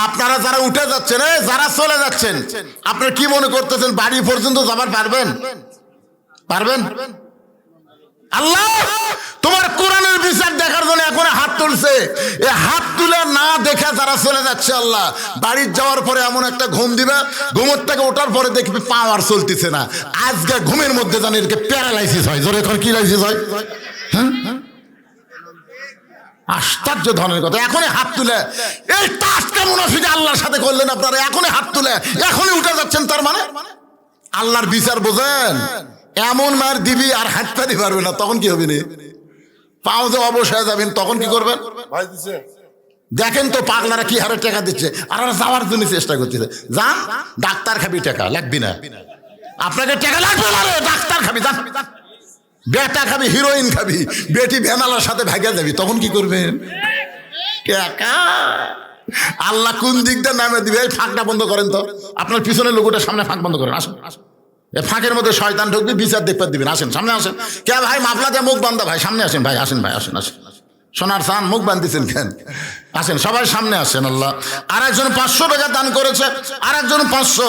A: আপনারা যারা উঠে যাচ্ছেন, যারা চলে যাচ্ছেন, আপনারা কি মনে করতেছেন বাড়ি পর্যন্ত যাবার পারবেন? আল্লাহ তোমার কোরআনের বিচার দেখার জন্য এখন হাত তুলছে। এই হাত তুলে না দেখা যারা চলে যাচ্ছে, আল্লাহ বাড়ির যাওয়ার পরে এমন একটা ঘুম দিবে, ঘুমের থেকে ওঠার পরে দেখবি পাওয়ার চলতেছে না। আজকে ঘুমের মধ্যে জানি এদিকে প্যারালাইসিস হয়। জোরে এখন কি লাইসিস হয়? হ্যাঁ, আশ্চর্য ধরনের কথা। এখনই হাত তুলে এই টাস্কটা মুনাফিক আল্লাহর সাথে করলেন আপনারা, এখনই হাত তুলে এখনই উঠে যাচ্ছেন। তার মানে আল্লাহর বিচার বোঝেন? এমন মার দিবি আর হাত পারি পারবে না, তখন কি হবে? পাও যে অবশ্যই যাবেন, তখন কি করবেন? দেখেন তো পাগলারা কি হারে টাকা দিচ্ছে, আর যাওয়ার জন্য চেষ্টা করতেছে। যান, ডাক্তার খাবি, টাকা লাগবি না। আপনাকে টাকা লাগবে না রে, ডাক্তার খাবি, যান। বেটা খাবি, হিরোইন খাবি, বেটি ভ্যানালার সাথে ভাগা যাবি, তখন কি করবেন? টাকা আল্লাহ কোন দিক দিয়ে নামে দিবে? এই ফাঁকটা বন্ধ করেন তো, আপনার পিছনের লোকটা সামনে ফাঁক বন্ধ করেন। আসুন, এই ফাঁকের মধ্যে শয়তান ঢুকবে, বিচার দেখতে দিবেন। আসেন, সামনে আসেন। কে ভাই মাফলা দিয়ে মুখ বান্ধা? ভাই সামনে আসেন, ভাই আসেন, ভাই আসেন, আসেন। সোনার চান মুখ বান্ধিছেন কেন? আসেন, সবাই সামনে আসেন। আল্লাহ আর একজন 500 টাকা দান করেছে, আর একজন 500,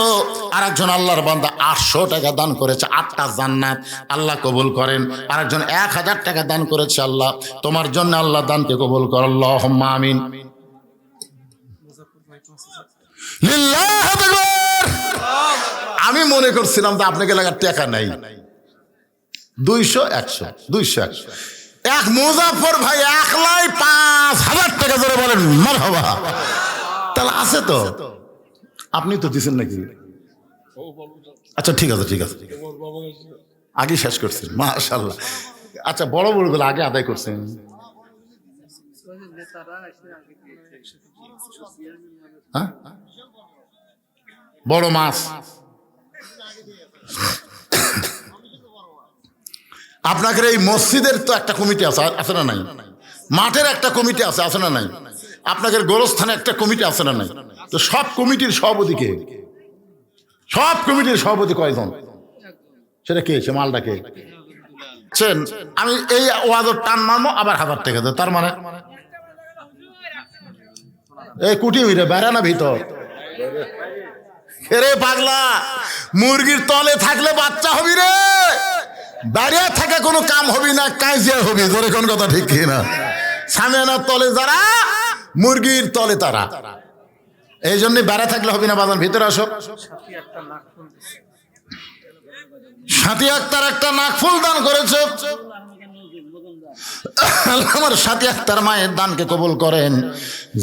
A: আর একজন আল্লাহর বান্দা 800 টাকা দান করেছে। 8টা জান্নাত আল্লাহ কবুল করেন। আর একজন 1000 টাকা দান করেছে। আল্লাহ তোমার জন্য আল্লাহ দানকে কবুল কর, আল্লাহুম্মা আমিন। লিল্লাহ আকবার। আমি মনে করছিলাম তো আপনাকে লাগার টাকা নাই। 200 100 200 100 এক মুজাফর ভাই 1,05,000 টাকা ধরে বলেন মারহাবা। তাহলে আছে তো, আপনি তো দিচ্ছেন নাকি? আচ্ছা ঠিক আছে, ঠিক আছে, আগে শেষ করছেন, মাশাআল্লাহ। আচ্ছা বড় বড়গুলো আগে আদায় করছেন। হ্যাঁ, বড় মাছ। আপনাদের এই মসজিদের তো একটা কমিটি আছে, আছে না নাই? মাঠের একটা কমিটি আছে, আছে না নাই? আপনাদের গোরস্থানে একটা কমিটি আছে না নাই? তো সব কমিটির সভাপতি কে? সব কমিটির সভাপতি কয়জন? সেটা কে? সে মালটা কে? আমি এই ওয়াজর টান মারবো, আবার 1000 টাকা দেবো। তার মানে এই কুটি হইরে বেড়া না ভিতর? রে পাগলা, মুরগির তলে থাকলে বাচ্চা হবি রে, বাইরে থাকে কোনো কাম হবি না, কাজিয়া হবি। ধরে কোন কথা ঠিক কি না? সামিয়ানার তলে যারা, মুরগির তলে তারা। এই জন্য বেড়া থাকলে হবি না। বাজান ভিতরে আসো। সাথী আক্তার একটা নাকফুল দান করেছে। আমার সাথী আক্তার মায়ের দানকে কবুল করেন।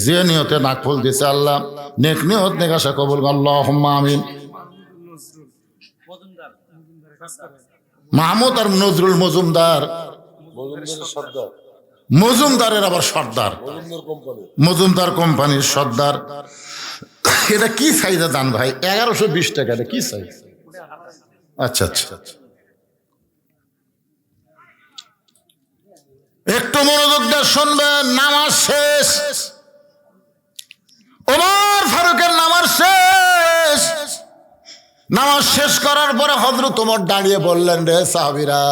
A: যে নিয়তে নাকফুল দিছে আল্লাহ নেক নিয়ত নেক আশা কবুল করেন, আল্লাহুম্মা আমিন। মাহমুদ আর নজরুল মজুমদার, মজুমদারের আবার সর্দার, মজুমদার কোম্পানির সর্দার। এটা কি সাইজে দান ভাই? 1120 টাকা। এটা কি সাইজ? আচ্ছা আচ্ছা, একটু মনোযোগ দিয়ে শুনবেন। নামাজ শেষ, ওমর ফারুকের নামাজ শেষ। নামাজ শেষ করার পরে হযরত ওমর দাঁড়িয়ে বললেন, রে সাহাবীরা,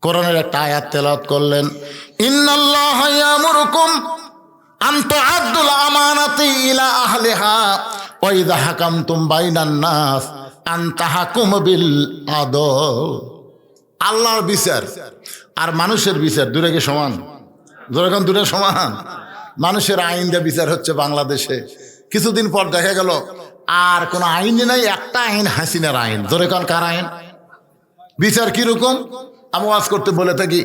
A: কোরআনের একটা আয়াত তেলাওয়াত করলেন। ইন্নাল্লাহা ইয়ামুরুকুম আন তুআদ্দুল আমানাতি ইলা আহলিহা ওয়া ইযা হাকামতুম বাইনান নাস আন তাহকুম বিল আদল। আল্লাহর বিচার আর মানুষের বিচার দুটো কি সমান? যেরকম দুটো সমান। মানুষের আইন দিয়ে বিচার হচ্ছে বাংলাদেশে। কিছুদিন পর দেখা গেল আর কোন আইনই নাই, একটা আইন হাসিনার আইন। যেরকম কার আইন? বিচার কিরকম? আমি ওয়াজ করতে বলে থাকি,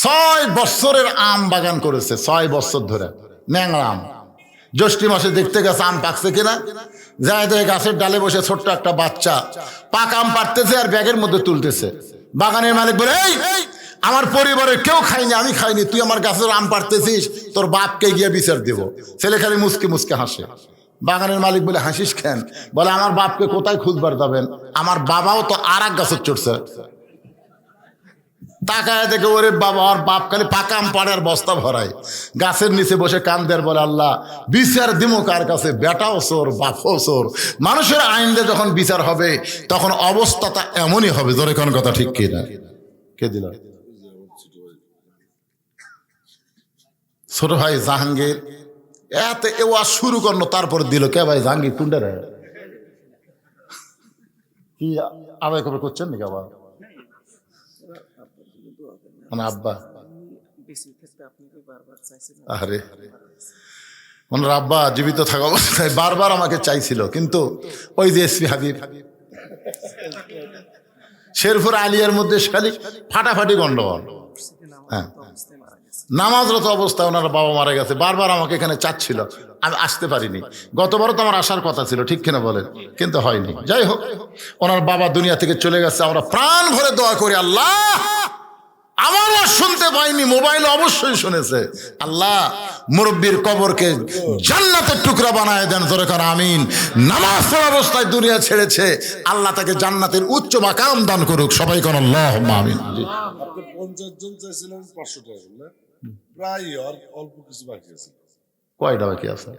A: 6 বছরের আম বাগান করেছে, 6 বছর ধরে ন্যাংরা আম। জ্যৈষ্ঠী মাসে দেখতে গেছে আম পাকছে কিনা, যায় দেখে গাছের ডালে বসে ছোট্ট একটা বাচ্চা পাক আম পাড়তেছে আর ব্যাগের মধ্যে তুলতেছে। বাগানের মালিক বলে, এই আমার পরিবারের কেউ খায়নি, আমি খাইনি, তুই আমার গাছের আম পাড়তেছিস, তোর বাপকে গিয়ে বিচার দেব। ছেলে খালি মুসকে মুসকে হাসে। বাগানের মালিক বলে, হাসিস কেন? বলে, আমার বাপকে কোথায় খুঁজবার যাবেন? আমার বাবাও তো আর এক গাছের চড়ছে। তাকায় দেখে, ওরে বাবা, আর বাপ খালি পাকা আম পাড়ে আর বস্তা ভরায়। গাছের নিচে বসে কান্দের বলে, আল্লাহ বিচার দিমো কার কাছে? বেটাও চোর, বাপও চোর। মানুষের আইন দিয়ে যখন বিচার হবে তখন অবস্থাটা এমনই হবে। ধরে কোন কথা ঠিক কিনা? কে দিল? ছোট ভাই জাহাঙ্গীর এত ওয়াজ শুরু করলো, তারপর দিল কে ভাই? জাহাঙ্গীর কুন্ডার কি আদায় খবর করছেন নাকি আবার? মানে আব্বা, আরে ওনার আব্বা জীবিত থাকা অবস্থায় বারবার আমাকে চাইছিল, কিন্তু ওই যে এসপি হাবিব শেরপুর আলিয়ার মধ্যে খালি ফাটাফাটি গন্ডগোল। হ্যাঁ, নামাজরত অবস্থায় ওনার বাবা মারা গেছে। বারবার আমাকে এখানে চাচ্ছিল, আমি আসতে পারিনি। গতবারও তো আমার আসার কথা ছিল, ঠিক কিনা বলেন? কিন্তু হয়নি। যাই হোক, ওনার বাবা দুনিয়া থেকে চলে গেছে। আমরা প্রাণ ভরে দোয়া করি, আল্লাহ আমারও শুনতে পাইনি, মোবাইল অবশ্যই শুনেছে, আল্লাহ মুরব্বীর কবরকে জান্নাতের টুকরা বানায় দেন। জোরে করে আমিন। নামাজ পড়া অবস্থায় দুনিয়া ছেড়েছে, আল্লাহ তাকে জান্নাতের উচ্চ মাকাম দান করুক। সবাই কোন আল্লাহুম্মা আমিন।
B: 50 জন চাইছিলেন 500 টাকা না, প্রায় আর অল্প কিছু বাকি আছে।
A: কয়টা বাকি আছে?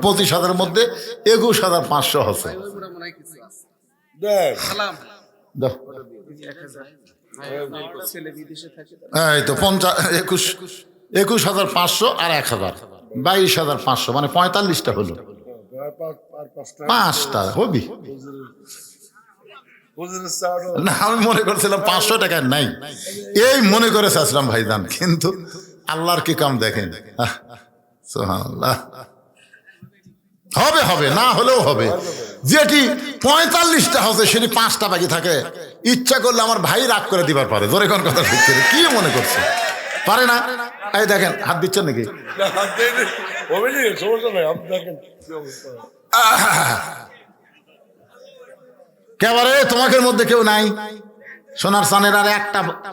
A: 25,000 মধ্যে 21,500 আছে। এই তো 21,500 আর 1,000, 22,500, মানে 45টা হলো। 5টা হবি না, আমি মনে করছিলাম 500 টাকা নাই, এই মনে করে চাচ্ছিলাম ভাইজান, কিন্তু আল্লাহর কি কাম দেখেন। সুবহানাল্লাহ। হবে হবে, না হলেও হবে। যেটি 45টা হচ্ছে সেটি 5টা বাকি থাকে, ইচ্ছা করলে আমার ভাই রাগ করে দিবার পারে। জোরে কোন কথা ঠিক করে কি মনে করছে, পারে না? এই দেখেন, হাত দিচ্ছেন নাকি? কেবারে তোমাদের মধ্যে কেউ নাই? সোনার চানের আর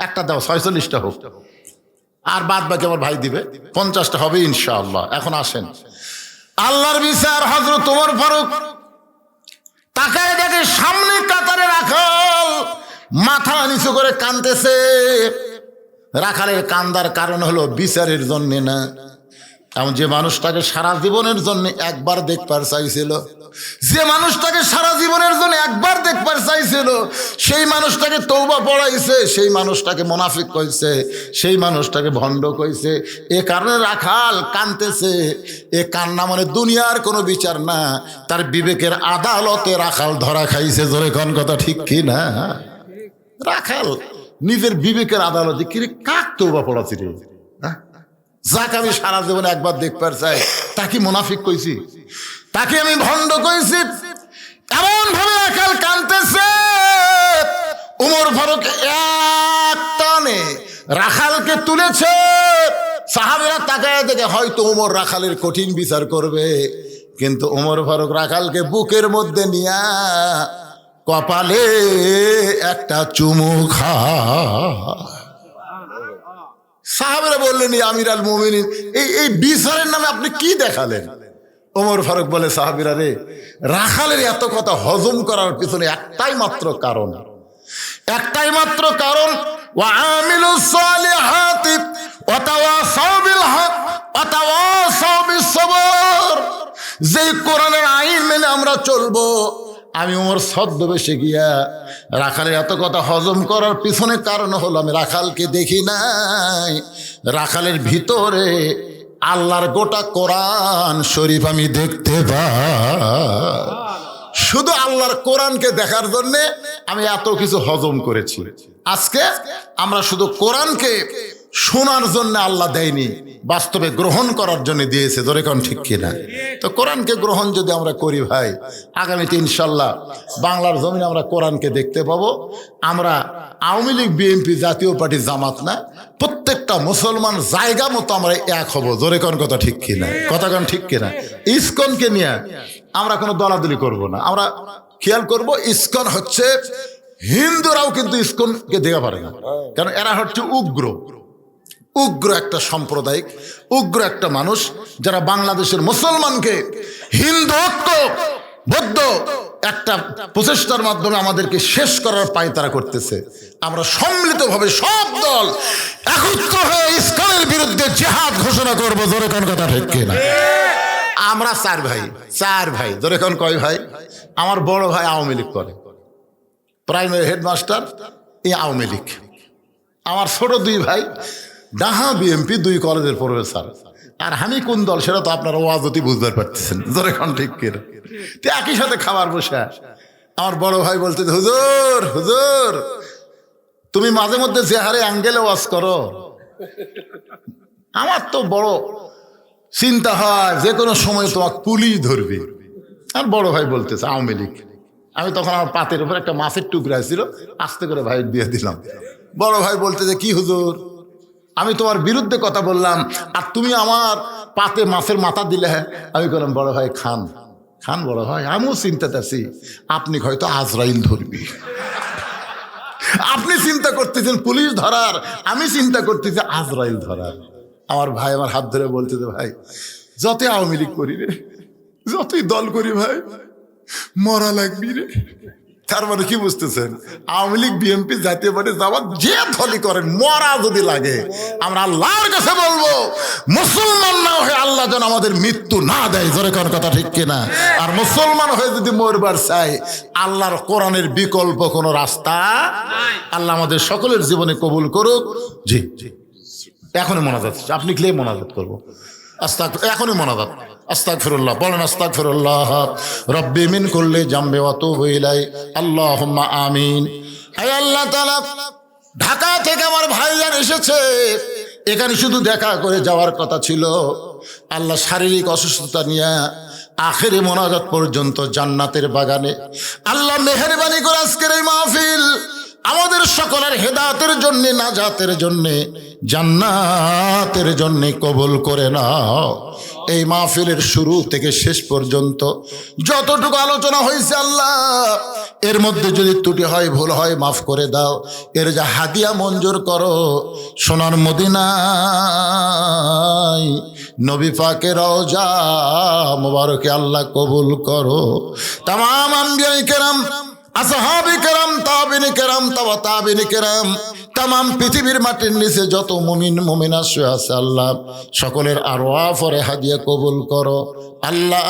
A: একটা দাও, 46টা হোক, আর বাদ বাকি আমার ভাই দিবে। 50টা হবে ইনশাআল্লাহ। এখন আসেন, আল্লাহর বিচার। হযরত ওমর ফারুক তাকায় দেখে সামনে কাতারে রাখাল মাথা নিচু করে কাঁদতেছে। রাখালের কান্দার কারণ হলো বিচারের জন্য না, এমন যে মানুষটাকে সারা জীবনের জন্য একবার দেখবার চাইছিল, যে মানুষটাকে সারা জীবনের জন্য একবার দেখবার চাইছিল, সেই মানুষটাকে তওবা পড়াইছে, সেই মানুষটাকে মুনাফিক কইছে, সেই মানুষটাকে ভণ্ড কইছে। এ কারণে রাখাল কাঁদতেছে। এ কান্না মানে দুনিয়ার কোনো বিচার না, তার বিবেকের আদালতে রাখাল ধরা খাইছে। জোরে কোন কথা ঠিক কি না? রাখাল নিজের বিবেকের আদালতে কিরে কাক তওবা পড়াচ্ছি রে, যাকে আমি সারা জীবনে একবার দেখবার চাই, তাকে মুনাফিক কইছি, তাকে আমি ভণ্ড কইছি। এমন ভাবে রাখাল কাঁদতেছে। ওমর ফারুক এক টানে রাখালকে তুলেছে। সাহাবীরা তাকায় দেখে হয়তো ওমর রাখালের কঠিন বিচার করবে, কিন্তু ওমর ফারুক রাখালকে বুকের মধ্যে নিয়া কপালে একটা চুমু খা। সাহাবীরা বললেন, আমির আল মুমিনিন, এই বিচারের নামে আপনি কি দেখালেন? ওমর ফারুক বলে, সাহাবীরা রে, রাখালের এত কথা হজম করার পিছনে একটাই মাত্র কারণ, একটাই মাত্র কারণ, ওয়া আমিলুস সালিহাতি ওয়া তাওয়াসাউ বিল হক ওয়া তাওয়াসাউ বিস সবর। যে কোরআনের আইন মেনে আমরা চলবো। আমি ওমর ছদ্মবেশে গিয়া রাখালের এত কথা হজম করার পিছনে কারণ হলো, আমি রাখালকে দেখি নাই, রাখালের ভিতরে আল্লাহর গোটা কোরআন শরীফ আমি দেখতে পাই। শুধু আল্লাহর কোরআনকে দেখার জন্যে আমি এত কিছু হজম করেছি। আজকে আমরা শুধু কোরআনকে শোনার জন্য আল্লাহ দেয়নি, বাস্তবে গ্রহণ করার জন্য দিয়েছে। ধরে কোন ঠিক কিনা? তো কোরআনকে গ্রহণ যদি আমরা করি ভাই, আগামীতে ইনশাল্লাহ বাংলার জমিনে আমরা কোরআনকে দেখতে পাবো। আমরা আওয়ামী লীগ, বিএনপি, জাতীয় পার্টি, জামাত না, প্রত্যেকটা মুসলমান জায়গা মতো আমরা এক হব। জোরে কোন কথা ঠিক কিনা? কথা কোন ঠিক কিনা? ইসকনকে নিয়ে আমরা কোনো দলাদলি করব না। আমরা খেয়াল করব, ইসকন হচ্ছে, হিন্দুরাও কিন্তু ইসকনকে দেখা পারে না, কারণ এরা হচ্ছে উগ্র একটা সাম্প্রদায়িক, উগ্র একটা মানুষ, যারা বাংলাদেশের মুসলমানকে হিন্দু ঐক্য বৌদ্ধ একটা প্রচেষ্টার মাধ্যমে আমাদেরকে শেষ করার পায় তারা করতেছে। আমরা সম্মিলিতভাবে সব দল একত্র হয়ে ইসলামের বিরুদ্ধে জিহাদ ঘোষণা করবো। জোরে কোন কথা ঠিক কিনা? আমরা চার ভাই। জোরে কোন কয় ভাই? আমার বড় ভাই আওয়ামী লীগ করে, প্রাইমারি হেডমাস্টার, এই আওয়ামী লীগ। আমার ছোট দুই ভাই ডাহা বিএমপি, 2 কলেজের প্রফেসর। আর আমি কোন দল সেটা তো আপনারা ওয়াজতি বুঝতে পারতেছেন। জোরে কোন ঠিক কিনা? তো একই সাথে খাবার বসে আমার বড় ভাই বলতে, হুজুর তুমি মাঝে মধ্যে যে হারে অ্যাঙ্গেলে ওয়াজ করো, আমার তো বড় চিন্তা হয় যে কোনো সময় তোমাকে পুলিশ ধরবে। আর বড় ভাই বলতেছে আওয়ামী লীগ। আমি তখন আমার পাতের উপর একটা মাছের টুকরা ছিল, আস্তে করে ভাই দিয়ে দিলাম। বড় ভাই বলতেছে, কি হুজুর, আমি তোমার বিরুদ্ধে কথা বললাম আর তুমি আমার পাতে মাছের মাথা দিলে? আমি বললাম, বড় ভাই খান বড় ভাই, আমিও চিন্তাতে আছি, আপনি হয়তো আজরাইল ধরবি। আপনি চিন্তা করতেছেন পুলিশ ধরার, আমি চিন্তা করতেছি আজরাইল ধরার। আমার ভাই আমার হাত ধরে বলতেছে, ভাই যতই আওয়ামী লীগ করি রে, যতই দল করি ভাই, মরা লাগবি রে। তার মানে কি বুঝতেছেন, আওয়ামী লীগ বিএনপি জাতীয় পার্টি জামাত যে দলই করেন, মরা যদি লাগে আমরা আল্লাহর কাছে বলবো মুসলমান না হয়ে আল্লাহ যেন আমাদের মৃত্যু না দেয়। জোরে কোন কথা ঠিক কিনা? আর মুসলমান হয়ে যদি মরবার চাই, আল্লাহর কোরআনের বিকল্প কোনো রাস্তা আল্লাহ আমাদের সকলের জীবনে কবুল করুক। জি এখনই মোনাজাত, আপনি ক্লে মোনাজাত করবো, এখনই মোনাজাত। আস্তাগফিরুল্লাহ বলেন, আস্তাগফিরুল্লাহ রব্বি মিন কুল্লি জামবি ওয়া তুবু ইলাই, আল্লাহুম্মা আমিন। হে আল্লাহ তাআলা, ঢাকা থেকে আমার ভাইজান এসেছে, এখানে শুধু দেখা করে যাওয়ার কথা ছিল। আল্লাহ শারীরিক অসুস্থতা নিয়ে আখেরি মোনাজাত পর্যন্ত জান্নাতের বাগানে, আল্লাহ মেহেরবানি করে আজকের এই মাহফিল আমাদের সকলের হেদায়েতের জন্য, নাজাতের জন্য, জান্নাতের জন্য কবুল করে নাও। এই মাহফিলের শুরু থেকে শেষ পর্যন্ত যতটুকু আলোচনা হয়েছে আল্লাহ, এর মধ্যে যদি ত্রুটি হয়, ভুল হয়, মাফ করে দাও। এর যা হাদিয়া মঞ্জুর করো, সোনার মদিনায় নবী পাকের রওজা মুবারকে আল্লাহ কবুল করো। তামাম আম্বিয়া কেরাম, আসহাবে কেরাম, তাবিনে কেরাম, তাবিনে কেরাম, তামাম পৃথিবীর মাটির নিচে যত মুমিন মুমিনা শুয়ে আছে আল্লাহ, সকলের আরওয়াহ পরে হাদিয়া কবুল করো। আল্লাহ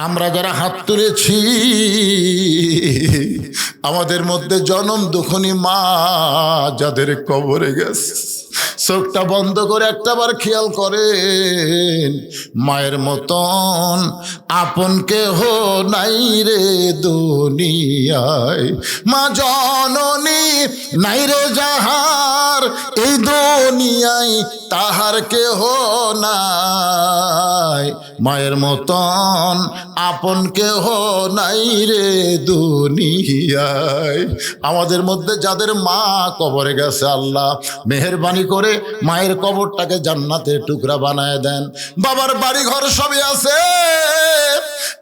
A: আমরা যারা হাত তুলেছি, আমাদের মধ্যে জনম দুঃখনী মা যাদের কবরে গেছে, চোখটা বন্ধ করে একটাবার খেয়াল করেন, মায়ের মতন আপন কেহ নাই রে দুনিয়ায়, মা জননী নাই রে যাহার এই দুনিয়ায়, তাহার কেহ নাই, মায়ের মতন আপন কেহ নাই রে দুনিয়ায়। আমাদের মধ্যে যাদের মা কবরে গেছে আল্লাহ মেহেরবানি করে মায়ের কবরটাকে জান্নাতের টুকরা বানায় দেন। বাবার বাড়ি ঘর সবই আছে,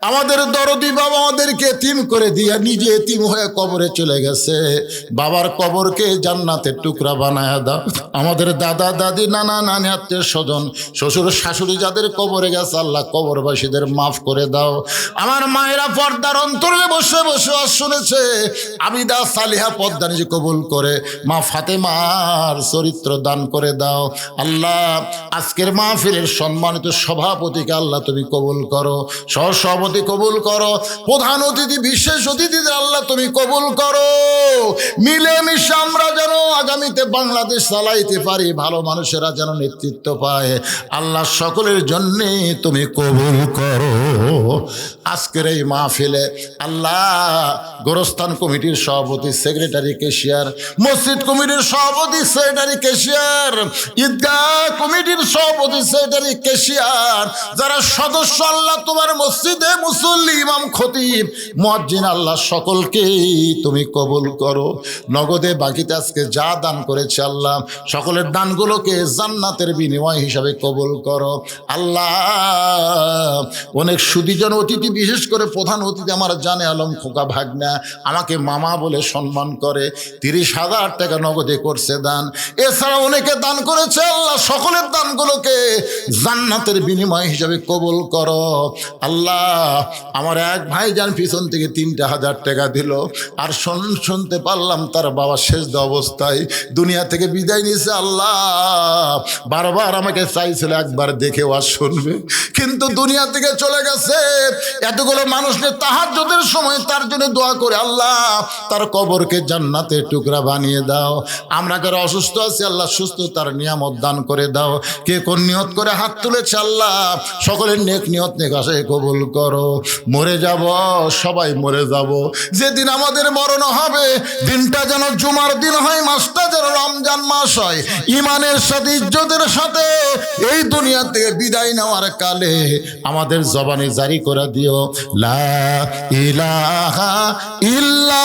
A: আমাদের দরদি বাবা আমাদেরকে এতিম করে দিয়া নিজে এতিম হয়ে কবরে চলে গেছে, বাবার কবরকে জান্নাতের টুকরা বানায় দাও। আমাদের দাদা দাদি নানা নানি আত্মীয় স্বজন শ্বশুর শাশুড়ি যাদের কবরে গেছে আল্লাহ কবরবাসীদের মাফ করে দাও। আমার মায়েরা পর্দার অন্তরে বসে বসে শুনেছে, আবিদা সালিহা পর্দা নিজে কবুল করে মা ফাতেমার চরিত্র দান করে দাও। আল্লাহ আজকের মাহফিলের সম্মানিত সভাপতিকে আল্লাহ তুমি কবুল করো, সহসভাপতি কবুল করো, প্রধান অতিথি বিশেষ অতিথিদের আল্লাহ তুমি কবুল করো। মিলেমিশে আমরা যেন আগামীতে বাংলাদেশ চালাইতে পারি, ভালো মানুষেরা যেন নেতৃত্ব পায়, আল্লাহ সকলের জন্যে তুমি কবুল করো। আজকের এই মাহফিলে আল্লাহ গোরস্থান কমিটির সভাপতি, সেক্রেটারি, ক্যাশিয়ার, মসজিদ কমিটির সভাপতি, সেক্রেটারি, ক্যাশিয়ার, ঈদগাহ কমিটির সভাপতি, সেক্রেটারি, ক্যাশিয়ার, যারা সদস্য আল্লাহ তোমার মসজিদে মুসল্লি, ইমাম, খতিব, মুয়াজ্জিন আল্লাহ সকলকেই তুমি কবুল করো। নগদে বাকিতে আজকে যা দান করেছে আল্লাহ সকলের দানগুলোকে জান্নাতের বিনিময় হিসাবে কবুল করো। আল্লাহ অনেক সুদীজন অতিথি, বিশেষ করে প্রধান অতিথি আমার জানে আলম খোকা ভাগনা, আমাকে মামা বলে সম্মান করে, 30,000 টাকা নগদে করছে দান। এছাড়া অনেকে দান করেছে আল্লাহ সকলের দানগুলোকে জান্নাতের বিনিময় হিসাবে কবুল করো। আল্লাহ আমার এক ভাইজান পিছন থেকে 3,000 টাকা দিল, আর শুনতে পারলাম তার বাবা শেষ অবস্থায় দুনিয়া থেকে বিদায় নিয়েছে। আল্লাহ বারবার আমাকে চাইছিল একবার দেখে ওয়াজ শুনবে, কিন্তু দুনিয়া থেকে চলে গেছে। এতগুলো মানুষ নিয়ে তাহাজ্জুদের সময় তার জন্য দোয়া করে আল্লাহ তার কবরকে জান্নাতের টুকরা বানিয়ে দাও। আমরা যারা অসুস্থ আছি আল্লাহ সুস্থতার নিয়ামত দান করে দাও। কে কোন নিয়ত করে হাত তুলেছে আল্লাহ সকলের নেক নিয়ত নেক আশায় কবুল করো। মরে যাব, সবাই মরে যাব, যেদিন আমাদের মরণ হবে দিনটা যেন জুমার দিন হয়, মাসটা যেন রমজান মাস হয়, ইমানের সাথে ইজ্জতের সাথে এই দুনিয়া থেকে বিদায় নেওয়ার কালে আমাদের জবানে জারি করে দিও লা ইলাহা ইল্লাল্লাহ।